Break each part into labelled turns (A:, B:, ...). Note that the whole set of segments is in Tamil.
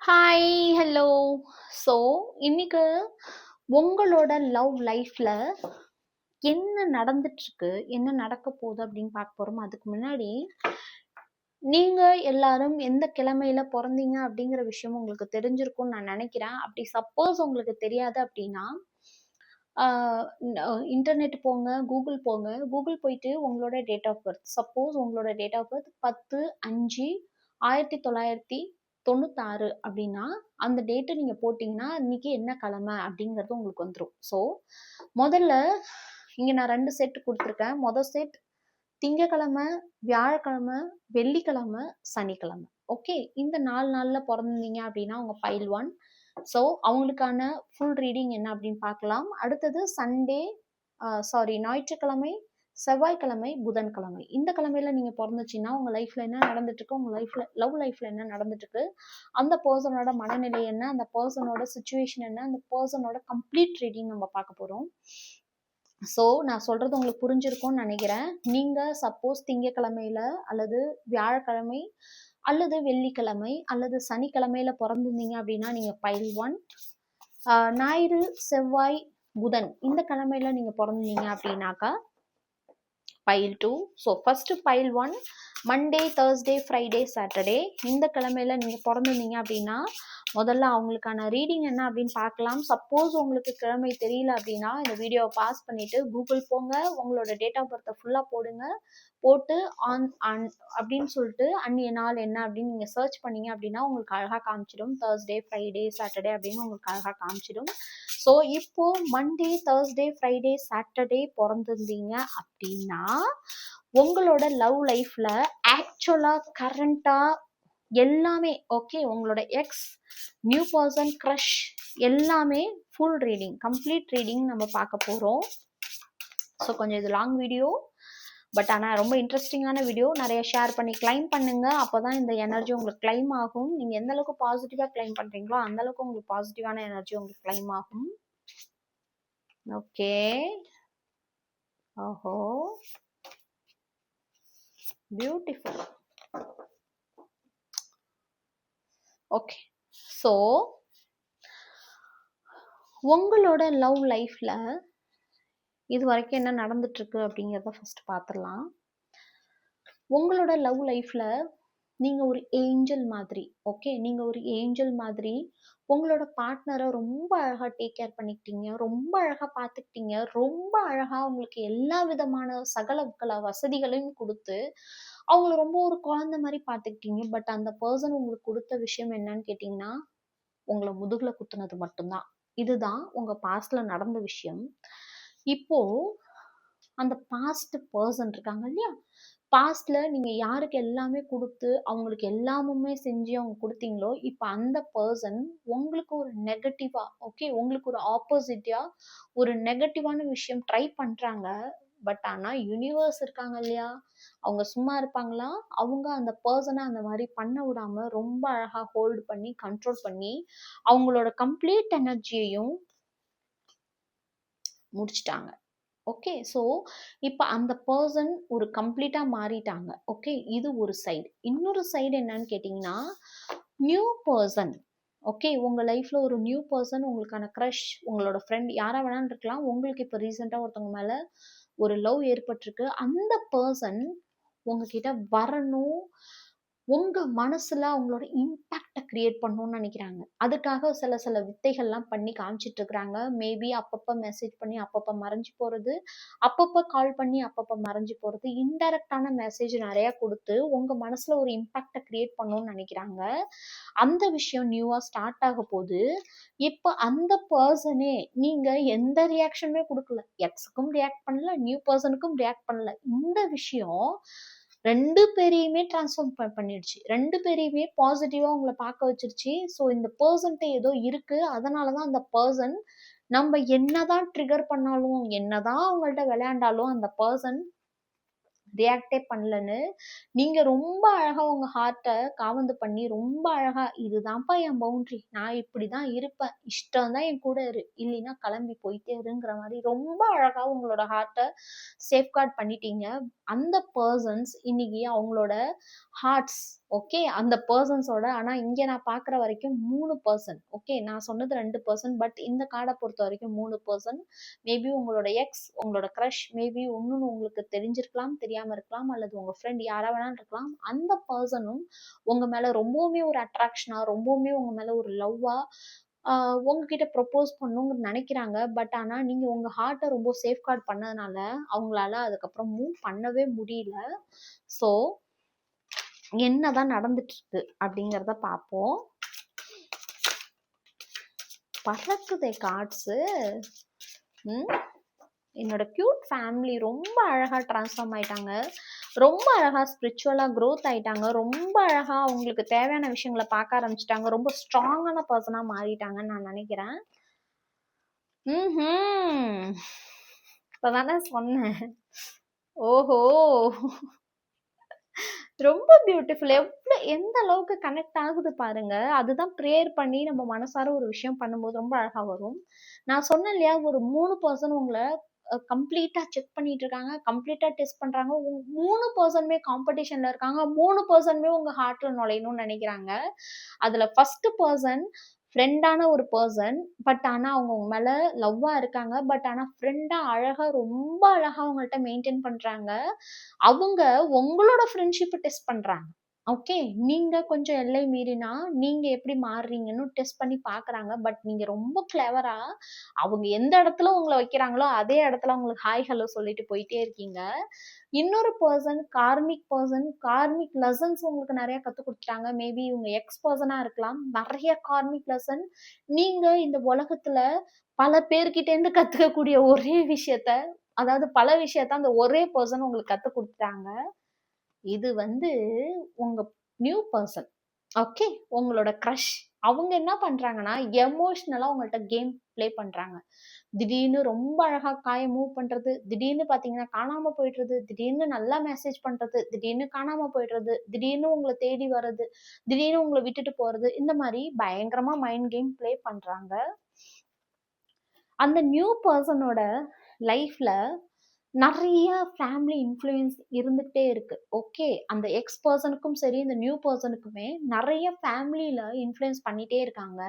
A: Hi, hello. ஸோ, இன்னைக்கு உங்களோட லவ் லைஃப்ல என்ன நடந்துட்டுருக்கு, என்ன நடக்க போகுது அப்படின்னு பார்க்க போறோம். அதுக்கு முன்னாடி, நீங்க எல்லாரும் எந்த கிழமையில பொறந்தீங்க அப்படிங்கிற விஷயம் உங்களுக்கு தெரிஞ்சிருக்கும்னு நான் நினைக்கிறேன். அப்படி சப்போஸ் உங்களுக்கு தெரியாது அப்படின்னா, இன்டர்நெட் போங்க, கூகுள் போங்க. கூகுள் போயிட்டு உங்களோட டேட் ஆஃப் பர்த், சப்போஸ் உங்களோட டேட் ஆஃப் பர்த் 10/5/1996 அப்படின்னா அந்த டேட்டை நீங்க போட்டீங்கன்னா இன்னைக்கு என்ன கிழமை அப்படிங்கிறது உங்களுக்கு வந்துடும். ஸோ முதல்ல இங்க நான் 2 செட் கொடுத்துருக்கேன். முதல் செட் திங்கக்கிழமை, வியாழக்கிழமை, வெள்ளிக்கிழமை, சனிக்கிழமை. ஓகே, இந்த 4 நாள்ல பிறந்தீங்க அப்படின்னா உங்க பைல் 1. ஸோ அவங்களுக்கான ஃபுல் ரீடிங் என்ன அப்படின்னு பார்க்கலாம். அடுத்தது சண்டே, ஞாயிற்றுக்கிழமை, செவ்வாய்க்கிழமை, புதன்கிழமை. இந்த கிழமையில நீங்க பிறந்துச்சுன்னா உங்க லைஃப்ல என்ன நடந்துட்டு இருக்கு, உங்க லைஃப்ல லவ் லைஃப்ல என்ன நடந்துட்டு இருக்கு, அந்த பர்சனோட மனநிலை என்ன, அந்த பர்சனோட சுச்சுவேஷன் என்ன, அந்த பர்சனோட கம்ப்ளீட் ரீடிங் நம்ம பார்க்க போறோம். ஸோ நான் சொல்றது உங்களுக்கு புரிஞ்சிருக்கும்னு நினைக்கிறேன். நீங்க சப்போஸ் திங்கக்கிழமையில அல்லது வியாழக்கிழமை அல்லது வெள்ளிக்கிழமை அல்லது சனிக்கிழமையில பிறந்திருந்தீங்க அப்படின்னா நீங்க பைல் 1. ஞாயிறு, செவ்வாய், புதன் இந்த கிழமையில நீங்க பிறந்தீங்க அப்படின்னாக்கா file 2. So first file 1 Monday, Thursday, Friday, Saturday இந்த கிழமையில நீங்க பிறந்திருந்தீங்க அப்படின்னா முதல்ல அவங்களுக்கான ரீடிங் என்ன அப்படின்னு பார்க்கலாம். சப்போஸ் உங்களுக்கு கிழமை தெரியல அப்படின்னா இந்த வீடியோவை பாஸ் பண்ணிட்டு கூகுள் போங்க, உங்களோட டேட் ஆஃப் பர்த்தை ஃபுல்லா போடுங்க. போட்டு அப்படின்னு சொல்லிட்டு அன்னிய நாள் என்ன அப்படின்னு நீங்க சர்ச் பண்ணீங்க அப்படின்னா உங்களுக்கு அழகா காமிச்சிடும். தேர்ஸ்டே, ஃப்ரைடே, சாட்டர்டே அப்படின்னு உங்களுக்கு அழகா காமிச்சிடும். ஸோ இப்போ மண்டே, தேர்ஸ்டே, ஃப்ரைடே, சாட்டர்டே பிறந்திருந்தீங்க அப்படின்னா உங்களோட லவ் லைஃப்ல ஆக்சுவலா கரண்டா எல்லாமே ஓகே, உங்களோட எக்ஸ், நியூ பர்சன், க்ரஷ் எல்லாமே ஃபுல் ரீடிங், கம்ப்ளீட் ரீடிங் நம்ம பார்க்க போறோம். ஸோ கொஞ்சம் இது லாங் வீடியோ, பட் ஆனால் ரொம்ப இன்ட்ரெஸ்டிங்கான வீடியோ. நிறைய ஷேர் பண்ணி கிளைம் பண்ணுங்க, அப்போதான் இந்த எனர்ஜி உங்களுக்கு கிளைம் ஆகும். நீங்க எந்த அளவுக்கு பாசிட்டிவா கிளைம் பண்றீங்களோ அந்த அளவுக்கு உங்களுக்கு பாசிட்டிவான எனர்ஜி உங்களுக்கு கிளைம் ஆகும். ஓகே, ஓஹோ, பியூட்டிஃபுல். ஓகே, ஸோ உங்களோட லவ் லைஃப்ல இது வரைக்கும் என்ன நடந்துட்டு இருக்கு அப்படிங்கிறத ஃபர்ஸ்ட் பார்த்துடலாம். உங்களோட லவ் லைஃப்ல நீங்க ஒரு ஏஞ்சல் மாதிரி, ஓகே, நீங்க ஒரு ஏஞ்சல் மாதிரி உங்களோட பார்ட்னரை ரொம்ப அழகா டேக் கேர் பண்ணிக்கிட்டீங்க, ரொம்ப அழகா பார்த்துக்கிட்டீங்க, ரொம்ப அழகா உங்களுக்கு எல்லா விதமான சகல வசதிகளையும் கொடுத்து அவங்கள ரொம்ப ஒரு குழந்தை மாதிரி பார்த்துக்கிட்டீங்க. பட் அந்த பர்சன் உங்களுக்கு கொடுத்த விஷயம் என்னன்னு கேட்டீங்கன்னா உங்களை முதுகுல குத்துனது மட்டும்தான். இதுதான் உங்க பாஸ்ட்ல நடந்த விஷயம். இப்போ அந்த பாஸ்ட் பர்சன் இருக்காங்க இல்லையா, பாஸ்ட்ல நீங்க யாருக்கு எல்லாமே கொடுத்து அவங்களுக்கு எல்லாமுமே செஞ்சு அவங்க கொடுத்தீங்களோ இப்போ அந்த பர்சன் உங்களுக்கு ஒரு நெகட்டிவா, ஓகே, உங்களுக்கு ஒரு ஆப்போசிட்டா ஒரு நெகட்டிவான விஷயம் ட்ரை பண்றாங்க. பட் ஆனா யூனிவர்ஸ் இருக்காங்க இல்லையா, அவங்க சும்மா இருப்பாங்களா? அவங்க அந்த பர்சனை அந்த மாதிரி பண்ண விடாம ரொம்ப அழகா ஹோல்டு பண்ணி கண்ட்ரோல் பண்ணி அவங்களோட கம்ப்ளீட் எனர்ஜியையும் முடிச்சிட்டாங்க. ஓகே, ஸோ இப்போ அந்த பர்சன் ஒரு கம்ப்ளீட்டா மாறிட்டாங்க. ஓகே, இது ஒரு சைடு. இன்னொரு சைடு என்னன்னு கேட்டிங்கன்னா நியூ பர்சன். ஓகே, உங்க லைஃப்ல ஒரு நியூ பர்சன், உங்களுக்கான க்ரஷ், உங்களோட ஃப்ரெண்ட் யாரா வேணாலும் இருக்கலாம். உங்களுக்கு இப்போ ரீசெண்டாக ஒருத்தவங்க மேல ஒரு லவ் ஏற்பட்டிருக்கு. அந்த பர்சன் உங்ககிட்ட வரணும், உங்க மனசுல அவங்களோட இம்பாக்டை கிரியேட் பண்ணணும்னு நினைக்கிறாங்க. அதுக்காக சில வித்தைகள்லாம் பண்ணி காமிச்சிட்டு இருக்கிறாங்க. மேபி அப்பப்போ மெசேஜ் பண்ணி அப்பப்போ மறைஞ்சு போறது, அப்பப்போ கால் பண்ணி அப்பப்போ மறைஞ்சு போறது, இன்டைரக்டான மெசேஜ் நிறைய கொடுத்து உங்க மனசுல ஒரு இம்பாக்டை கிரியேட் பண்ணணும்னு நினைக்கிறாங்க. அந்த விஷயம் நியூவா ஸ்டார்ட் ஆக போகுது. இப்போ அந்த பர்சனே நீங்க எந்த ரியாக்ஷனுமே கொடுக்கல, எக்ஸுக்கும் ரியாக்ட் பண்ணல, நியூ பர்சனுக்கும் ரியாக்ட் பண்ணல. இந்த விஷயம் 2 பேரையுமே டிரான்ஸ்ஃபார்ம் பண்ணிடுச்சு. 2 பேரையுமே பாசிட்டிவா உங்களை பார்க்க வச்சிருச்சு. ஸோ இந்த பர்சன்ட்ட ஏதோ இருக்கு. அதனாலதான் அந்த பர்சன் நம்ம என்னதான் ட்ரிகர் பண்ணாலும், என்னதான் அவங்கள்ட்ட விளையாண்டாலும் அந்த பர்சன் ரியாக்டே பண்ணலன்னு நீங்க ரொம்ப அழகா உங்க ஹார்ட்டை காவந்து பண்ணி ரொம்ப அழகா இதுதான்ப்பா என் பவுண்டரி, நான் இப்படிதான் இருப்பேன், இஷ்டம் தான் என் கூட இரு, இல்லைன்னா கிளம்பி போயிட்டே இருங்கிற மாதிரி ரொம்ப அழகா உங்களோட ஹார்ட்டை சேஃப்கார்ட் பண்ணிட்டீங்க. அந்த பர்சன்ஸ் இன்னைக்கு அவங்களோட ஹார்ட்ஸ் ஓகே, அந்த பர்சன்ஸோட. ஆனா இங்க நான் பார்க்குற வரைக்கும் 3 பெர்சன். ஓகே, நான் சொன்னது 2 பெர்சன். பட் இந்த கார்ட பொறுத்த வரைக்கும் 3 பெர்சன். மேபி உங்களோட எக்ஸ், உங்களோட கிரஷ், மேபி இன்னொன்னு உங்களுக்கு தெரிஞ்சிருக்கலாம், தெரியாம இருக்கலாம், அல்லது உங்க ஃப்ரெண்ட் யாரா வேணாலும் இருக்கலாம். அந்த பெர்சனும் உங்க மேல ரொம்பவுமே ஒரு அட்ராக்ஷனா, ரொம்பவுமே உங்க மேல ஒரு லவ்வா உங்ககிட்ட ப்ரொப்போஸ் பண்ணணும்னு நினைக்கிறாங்க. பட் ஆனா நீங்க உங்க ஹார்ட்ட ரொம்ப சேஃப்கார்ட் பண்ணதுனால அவங்களால அதுக்கப்புறம் மூவ் பண்ணவே முடியல. ஸோ என்னதான் நடந்துட்டு இருக்கு அப்படிங்கிறத பார்ப்போம். பறக்குதே கார்ட்ஸு. என்னோட கியூட் ஃபேமிலி ரொம்ப அழகா டிரான்ஸ்ஃபார்ம் ஆயிட்டாங்க. ரொம்ப அழகா ஸ்பிரிச்சுவலா க்ரோத் ஆயிட்டாங்க. ரொம்ப அழகா அவங்களுக்கு தேவையான விஷயங்களை பார்க்க ஆரம்பிச்சிட்டாங்க. ரொம்ப ஸ்ட்ராங்கான பர்சனா மாறிட்டாங்கன்னு நான் நினைக்கிறேன். இப்பதானே சொன்னேன். ஓஹோ, ரொம்ப பியூட்டிஃபுல். எந்த அளவுக்கு கனெக்ட் ஆகுது பாருங்க. அதுதான் ப்ரேயர் பண்ணி நம்ம மனசார ஒரு விஷயம் பண்ணும்போது ரொம்ப அழகா வரும். நான் சொன்னேன் இல்லையா, ஒரு 3 பர்சன் உங்களை கம்ப்ளீட்டா செக் பண்ணிட்டு இருக்காங்க, கம்ப்ளீட்டா டெஸ்ட் பண்றாங்க. 3 பர்சனுமே காம்படிஷன்ல இருக்காங்க. 3 பர்சனுமே உங்க ஹார்ட்ல நுழையணும்னு நினைக்கிறாங்க. அதுல ஃபர்ஸ்ட் பர்சன் ஃப்ரெண்டான ஒரு பர்சன். பட் ஆனா அவங்க உங்க மேல லவ்வா இருக்காங்க. பட் ஆனா ஃப்ரெண்டா அழகா, ரொம்ப அழகா உங்கள்ட்ட மெயின்டைன் பண்றாங்க. அவங்க உங்களோட ஃப்ரெண்ட்ஷிப்பை டெஸ்ட் பண்றாங்க. ஓகே, நீங்க கொஞ்சம் எல்லை மீறினா நீங்க எப்படி மாறுறீங்கன்னு டெஸ்ட் பண்ணி பாக்குறாங்க. பட் நீங்க ரொம்ப கிளவரா அவங்க எந்த இடத்துல உங்களை வைக்கிறாங்களோ அதே இடத்துல உங்களுக்கு ஹாய் ஹலோ சொல்லிட்டு போயிட்டே இருக்கீங்க. இன்னொரு பர்சன் கார்மிக் லெசன்ஸ் உங்களுக்கு நிறைய கத்து கொடுத்துட்டாங்க. மேபி இவங்க எக்ஸ் பர்சனா இருக்கலாம். நிறைய கார்மிக் லெசன் நீங்க இந்த உலகத்துல பல பேர்கிட்ட இருந்து கத்துக்கக்கூடிய ஒரே விஷயத்த, அதாவது பல விஷயத்த அந்த ஒரே பர்சன் உங்களுக்கு கத்து கொடுத்துட்டாங்க. இது உங்க நியூ பர்சன். ஓகே, உங்களோட க்ரஷ். அவங்க என்ன பண்றாங்கன்னா எமோஷனலா உங்கள்ட்ட கேம் ப்ளே பண்றாங்க. திடீர்னு ரொம்ப அழகா காய மூவ் பண்றது, திடீர்னு பாத்தீங்கன்னா காணாம போயிடுறது, திடீர்னு நல்லா மெசேஜ் பண்றது, திடீர்னு காணாம போயிடுறது, திடீர்னு உங்களை தேடி வர்றது, திடீர்னு உங்களை விட்டுட்டு போறது, இந்த மாதிரி பயங்கரமா மைண்ட் கேம் ப்ளே பண்றாங்க. அந்த நியூ பர்சனோட லைஃப்ல நிறைய ஃபேமிலி இன்ஃப்ளூயன்ஸ் இருந்துகிட்டே இருக்கு. ஓகே, அந்த எக்ஸ் பர்சனுக்கும் சரி, இந்த நியூ பர்சனுக்குமே நிறைய ஃபேமிலியில இன்ஃப்ளூயன்ஸ் பண்ணிட்டே இருக்காங்க.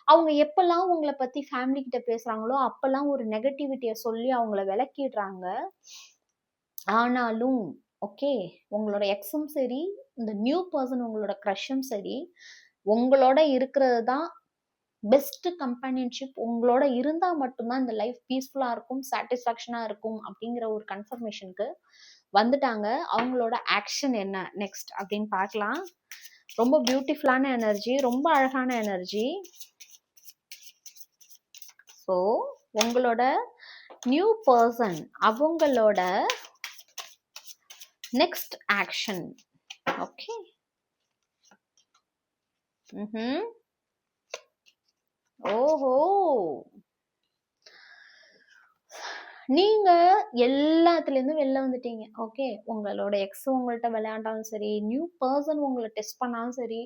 A: அவங்க எப்பெல்லாம் உங்களை பத்தி ஃபேமிலி கிட்ட பேசுறாங்களோ அப்பெல்லாம் ஒரு நெகட்டிவிட்டியை சொல்லி அவங்கள விளக்கிடுறாங்க. ஆனாலும் ஓகே, உங்களோட எக்ஸும் சரி, இந்த நியூ பர்சன் உங்களோட க்ரஷும் சரி, உங்களோட இருக்கிறது தான் பெஸ்ட் கம்பெனியன்ஷிப். உங்களோட இருந்தா மட்டும்தான் இந்த லைஃப் பீஸ்ஃபுல்லா இருக்கும், சாட்டிஸ்ஃபேக்ஷனா இருக்கும் அப்படிங்கிற ஒரு கன்ஃபர்மேஷனுக்கு வந்துட்டாங்க. அவங்களோட ஆக்ஷன் என்ன நெக்ஸ்ட் அப்படின்னு பார்க்கலாம். ரொம்ப பியூட்டிஃபுல்லான எனர்ஜி, ரொம்ப அழகான எனர்ஜி. ஸோ உங்களோட நியூ பர்சன் அவங்களோட நெக்ஸ்ட் ஆக்ஷன். ஓகே, ஓஹோ, நீங்க எல்லாத்துல இருந்து வெளில வந்துட்டீங்க. ஓகே, உங்களோட எக்ஸ் உங்கள்ட்ட விளையாண்டாலும் சரி, நியூ பர்சன் உங்களை டெஸ்ட் பண்ணாலும் சரி,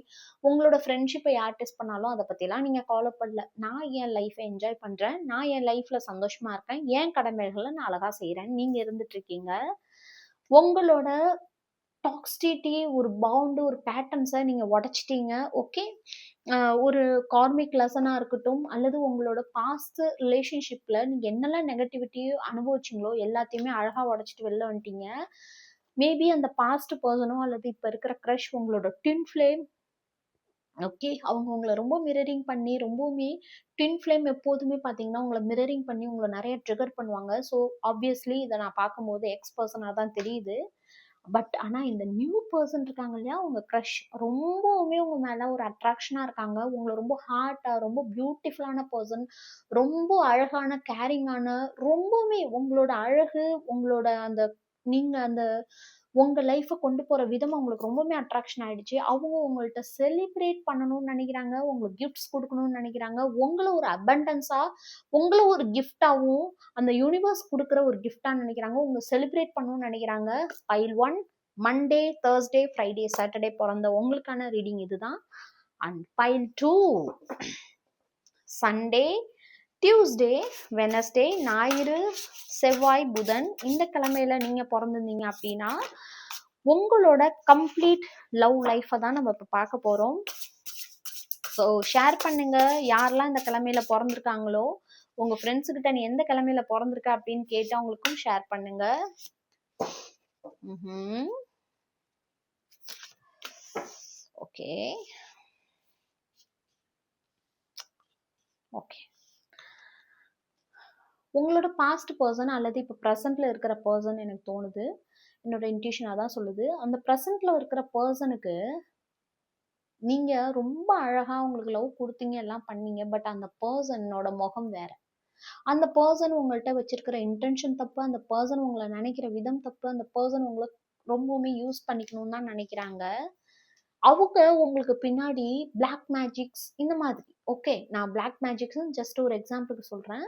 A: உங்களோட ஃப்ரெண்ட்ஷிப்பை யார் டெஸ்ட் பண்ணாலும் அதை பத்திலாம் நீங்க கவலைப்படல. நான் என் லைஃபை என்ஜாய் பண்றேன், நான் என் லைஃப்ல சந்தோஷமா இருக்கேன், என் கடமைகளை நான் அழகா செய்யறேன், நீங்க இருந்துட்டு இருக்கீங்க. உங்களோட டாக்ஸிசிட்டி, ஒரு பவுண்டு, ஒரு பேட்டர்ன்ஸை நீங்க உடைச்சிட்டீங்க. ஓகே, ஒரு கார்மிக் லெசனா இருக்கட்டும், அல்லது உங்களோட பாஸ்ட் ரிலேஷன்ஷிப்ல நீங்க என்னெல்லாம் நெகட்டிவிட்டி அனுபவிச்சிங்களோ எல்லாத்தையுமே அழகா உடைச்சிட்டு வெளில வந்துட்டீங்க. மேபி அந்த பாஸ்ட் பர்சனோ அல்லது இப்ப இருக்கிற க்ரஷ் உங்களோட ட்வின் ஃப்ளேம். ஓகே, அவங்க உங்களை ரொம்ப மிரரிங் பண்ணி, ரொம்பவுமே ட்வின் ஃப்ளேம் எப்போதுமே பார்த்தீங்கன்னா உங்களை மிரரிங் பண்ணி உங்களை நிறைய ட்ரிகர் பண்ணுவாங்க. ஸோ ஆப்வியஸ்லி இதை நான் பார்க்கும்போது எக்ஸ் பர்சனாக தான் தெரியுது. பட் ஆனா இந்த நியூ பர்சன் இருக்காங்க இல்லையா, உங்க க்ரஷ் ரொம்பவுமே உங்க மேல ஒரு அட்ராக்ஷனா இருக்காங்க. உங்களை ரொம்ப ஹார்ட்டா, ரொம்ப பியூட்டிஃபுல்லான பர்சன், ரொம்ப அழகான, கேரிங்கான, ரொம்பவுமே உங்களோட அழகு, உங்களோட அந்த நீங்க அந்த உங்க லைஃப்பை கொண்டு போற விதம் அவங்களுக்கு ரொம்பவுமே அட்ராக்ஷன் ஆயிடுச்சு. அவங்க உங்கள்ட்ட செலிப்ரேட் பண்ணணும்னு நினைக்கிறாங்க, உங்களுக்கு கிஃப்ட்ஸ் கொடுக்கணும்னு நினைக்கிறாங்க, உங்களை ஒரு அபண்டன்ஸா, உங்களை ஒரு கிஃப்டாவும் அந்த யூனிவர்ஸ் கொடுக்குற ஒரு கிஃப்டா நினைக்கிறாங்க, உங்க செலிப்ரேட் பண்ணணும்னு நினைக்கிறாங்க. File 1 Monday, Thursday, Friday, Saturday பிறந்த உங்களுக்கான ரீடிங் இதுதான். And file 2 Sunday, Tuesday, Wednesday, ஞாயிறு, செவ்வாய், புதன். இந்த கிழமையில நீங்க பிறந்திருந்தீங்க அப்படின்னா உங்களோட கம்ப்ளீட் லவ் லைஃப்பை தான் நம்ம இப்போ பார்க்க போகிறோம். ஸோ ஷேர் பண்ணுங்க. யாரெல்லாம் இந்த கிழமையில பிறந்திருக்காங்களோ உங்க ஃப்ரெண்ட்ஸு கிட்ட நீ எந்த கிழமையில பிறந்திருக்க அப்படின்னு கேட்டு அவங்களுக்கும் ஷேர் பண்ணுங்க. ஓகே ஓகே உங்களோட பாஸ்ட் பர்சன் அல்லது இப்போ ப்ரெசென்ட்ல இருக்கிற பர்சன் எனக்கு தோணுது, என்னோட இன்ட்யூஷன் அதான் சொல்லுது. அந்த ப்ரெசென்ட்ல இருக்கிற பர்சனுக்கு நீங்க ரொம்ப அழகா உங்களுக்கு லவ் கொடுத்தீங்க, எல்லாம் பண்ணீங்க. பட் அந்த பர்சனோட முகம் வேற. அந்த பர்சன் உங்கள்கிட்ட வச்சிருக்கிற இன்டென்ஷன் தப்பு, அந்த பர்சன் உங்களை நினைக்கிற விதம் தப்பு, அந்த பர்சன் உங்களை ரொம்பவுமே யூஸ் பண்ணிக்கணும்னு தான் நினைக்கிறாங்க. அவங்க உங்களுக்கு பின்னாடி பிளாக் மேஜிக்ஸ் இந்த மாதிரி. ஓகே, நான் பிளாக் மேஜிக்ஸ் ஜஸ்ட் ஒரு எக்ஸாம்பிளுக்கு சொல்றேன்.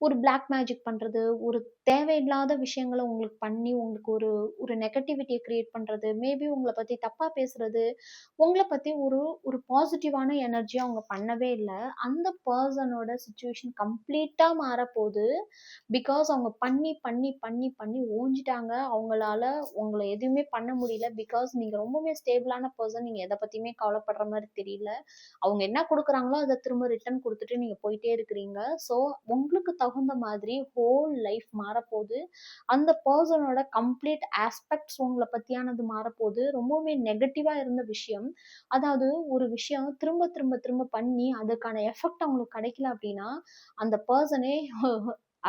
A: ஒரு பிளாக் மேஜிக் பண்றது, ஒரு தேவையில்லாத விஷயங்களை உங்களுக்கு பண்ணி உங்களுக்கு ஒரு ஒரு நெகட்டிவிட்டியை கிரியேட் பண்றது, மேபி உங்களை பத்தி தப்பா பேசுறது, உங்களை பத்தி ஒரு ஒரு பாசிட்டிவான எனர்ஜி அவங்க பண்ணவே இல்லை. அந்த பர்சனோட சுச்சுவேஷன் கம்ப்ளீட்டா மாறப்போகுது. பிகாஸ் அவங்க பண்ணி பண்ணி பண்ணி பண்ணி ஓஞ்சிட்டாங்க. அவங்களால உங்களை எதுவுமே பண்ண முடியல. பிகாஸ் நீங்க ரொம்பவே ஸ்டேபிளான பர்சன். நீங்க எதை பத்தியுமே கவலைப்படுற மாதிரி தெரியல. அவங்க என்ன கொடுக்குறாங்களோ அதை திரும்ப ரிட்டர்ன் கொடுத்துட்டு நீங்க போயிட்டே இருக்கிறீங்க. ஸோ உங்களுக்கு தகுந்த மாதிரி ஹோல் லைஃப் மாறப்போகுது. அந்த பர்சனோட கம்ப்ளீட் ஆஸ்பெக்ட்ஸ் உங்களை பத்தியானது மாறப்போகுது. ரொம்பவுமே நெகட்டிவா இருந்த விஷயம், அதாவது ஒரு விஷயம் திரும்ப திரும்ப திரும்ப பண்ணி அதுக்கான எஃபெக்ட் அவங்களுக்கு கிடைக்கல அப்படின்னா அந்த பர்சனே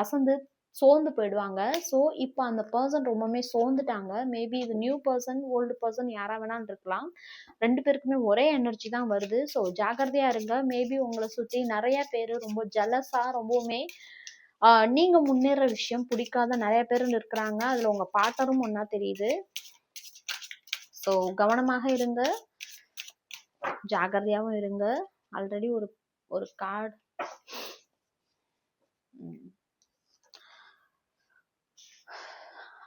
A: அசந்து சோர்ந்து போயிடுவாங்க. ஸோ இப்போ அந்த பர்சன் ரொம்பவுமே சோர்ந்துட்டாங்க. மேபி இது நியூ பர்சன், ஓல்டு பர்சன் யாரா வேணாலும் இருக்கலாம். 2 பேருக்குமே ஒரே எனர்ஜி தான் வருது. ஸோ ஜாக்கிரதையா இருங்க. மேபி உங்களை சுற்றி நிறைய பேர் ரொம்ப ஜலஸா, ரொம்பவுமே நீங்க முன்னேற விஷயம் பிடிக்காத நிறைய பேர் இருக்கிறாங்க. அதுல உங்க பார்ட்னரும் ஒன்னா தெரியுது. ஸோ கவனமாக இருங்க, ஜாகிரதையாகவும் இருங்க. ஆல்ரெடி ஒரு ஒரு கார்டு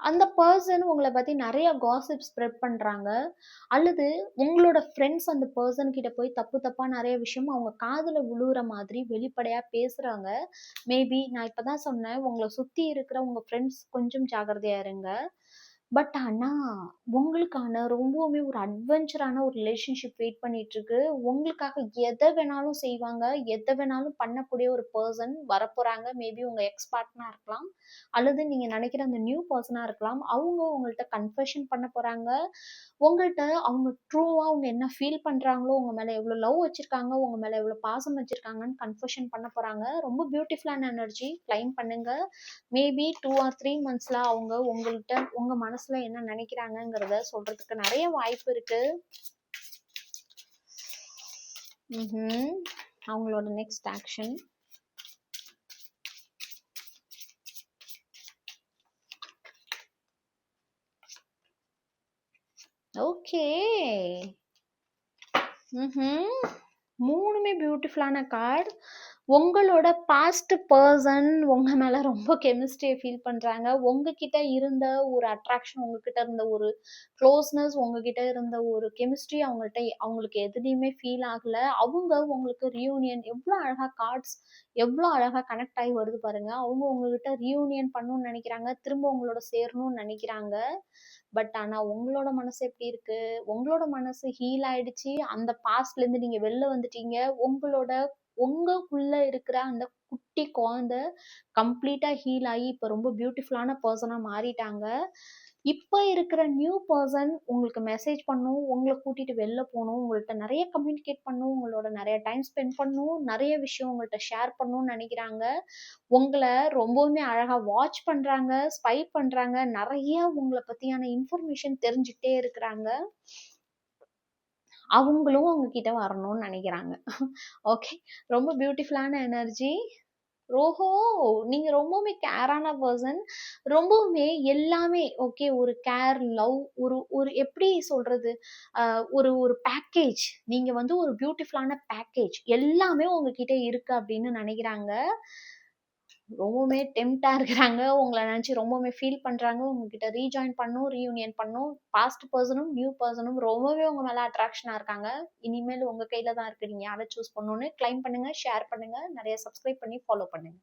A: அந்த பர்சன் உங்களை பத்தி நிறைய காசிப் ஸ்ப்ரெட் பண்றாங்க, அல்லது உங்களோட ஃப்ரெண்ட்ஸ் அந்த பர்சன் கிட்ட போய் தப்பு தப்பா நிறைய விஷயம் அவங்க காதுல விழுற மாதிரி வெளிப்படையா பேசுறாங்க. மேபி நான் இப்பதான் சொன்னேன், உங்களை சுத்தி இருக்கிற உங்க ஃப்ரெண்ட்ஸ் கொஞ்சம் ஜாகிரதையா இருங்க. பட் ஆனா உங்களுக்கான ரொம்பவுமே ஒரு அட்வென்ச்சரான ஒரு ரிலேஷன்ஷிப் வெயிட் பண்ணிட்டு இருக்கு. உங்களுக்காக எதை வேணாலும் செய்வாங்க, எதை வேணாலும் பண்ணக்கூடிய ஒரு பர்சன் வரப்போறாங்க. மேபி உங்க எக்ஸ் பார்ட்னரா இருக்கலாம், அல்லது நீங்க நினைக்கிற அந்த நியூ பர்சனா இருக்கலாம். அவங்க உங்கள்கிட்ட கன்ஃபெஷன் பண்ண போறாங்க. உங்கள்கிட்ட அவங்க ட்ரூவா அவங்க என்ன ஃபீல் பண்றாங்களோ, உங்க மேல எவ்வளவு லவ் வச்சிருக்காங்க, உங்க மேல எவ்வளவு பாசம் வச்சிருக்காங்கன்னு கன்ஃபெஷன் பண்ண போறாங்க. ரொம்ப பியூட்டிஃபுல்லான எனர்ஜி. கிளைம் பண்ணுங்க. மேபி 2 or 3 monthsல அவங்க உங்கள்கிட்ட உங்க மனசுல என்ன நினைக்கிறாங்கங்கிறத சொல்றதுக்கு நிறைய வாய்ப்பு இருக்கு. அவங்களோட நெக்ஸ்ட் ஆக்ஷன். ஓகே, மூணுமே பியூட்டிஃபுல்லான கார்டு. உங்களோட பாஸ்ட் பர்சன் உங்க மேல ரொம்ப கெமிஸ்ட்ரியை ஃபீல் பண்றாங்க. உங்ககிட்ட இருந்த ஒரு அட்ராக்ஷன், உங்ககிட்ட இருந்த ஒரு க்ளோஸ்னஸ், உங்ககிட்ட இருந்த ஒரு கெமிஸ்ட்ரி அவங்களுக்கு எதுலையுமே ஃபீல் ஆகல. அவங்க உங்களுக்கு ரியூனியன், எவ்வளோ அழகா கார்ட்ஸ் எவ்வளோ அழகா கனெக்ட் ஆகி வருது பாருங்க. அவங்க உங்ககிட்ட ரியூனியன் பண்ணணும்னு நினைக்கிறாங்க, திரும்ப உங்களோட சேரணும்னு நினைக்கிறாங்க. பட் ஆனா உங்களோட மனசு எப்படி இருக்கு? உங்களோட மனசு ஹீல் ஆயிடுச்சு. அந்த பாஸ்ட்ல இருந்து நீங்க வெளில வந்துட்டீங்க. உங்களுக்குள்ள இருக்கிற அந்த குட்டி குழந்தை கம்ப்ளீட்டா ஹீல் ஆகி இப்ப ரொம்ப பியூட்டிஃபுல்லான பர்சனா மாறிட்டாங்க. இப்ப இருக்கிற நியூ பர்சன் உங்களுக்கு மெசேஜ் பண்ணும், உங்களை கூட்டிட்டு வெளில போகணும், உங்கள்கிட்ட நிறைய கம்யூனிகேட் பண்ணும், உங்களோட நிறைய டைம் ஸ்பெண்ட் பண்ணும், நிறைய விஷயம் உங்கள்கிட்ட ஷேர் பண்ணணும்னு நினைக்கிறாங்க. உங்களை ரொம்பவுமே அழகா வாட்ச் பண்றாங்க, ஸ்பை பண்றாங்க, நிறைய உங்களை பத்தியான இன்ஃபர்மேஷன் தெரிஞ்சுக்கிட்டே இருக்கிறாங்க. அவங்களும் உங்ககிட்ட வரணும்னு நினைக்கிறாங்க. ஓகே, ரொம்ப பியூட்டிஃபுல்லான எனர்ஜி. ஓஹோ, நீங்க ரொம்பவுமே கேரான பர்சன். ரொம்பவுமே எல்லாமே ஓகே. ஒரு கேர், லவ், ஒரு ஒரு எப்படி சொல்றது, ஒரு ஒரு பேக்கேஜ். நீங்க வந்து ஒரு பியூட்டிஃபுல்லான பேக்கேஜ். எல்லாமே உங்ககிட்ட இருக்கு அப்படின்னு நினைக்கிறாங்க. ரொம்பவுமே டெம்ப்டா இருக்கிறாங்க. உங்களை நினைச்சு ரொம்பவுமே ஃபீல் பண்றாங்க. உங்ககிட்ட ரீஜாயின் பண்ணும், ரீயூனியன் பண்ணும். பாஸ்ட் பர்சனும் நியூ பர்சனும் ரொம்பவே உங்க மேல அட்ராக்ஷனா இருக்காங்க. இனிமேல் உங்க கையில தான் இருக்கு, நீங்க யாரை சூஸ் பண்ணணும்னு. கிளைம் பண்ணுங்க, ஷேர் பண்ணுங்க, நிறைய சப்ஸ்கிரைப் பண்ணி ஃபாலோ பண்ணுங்க.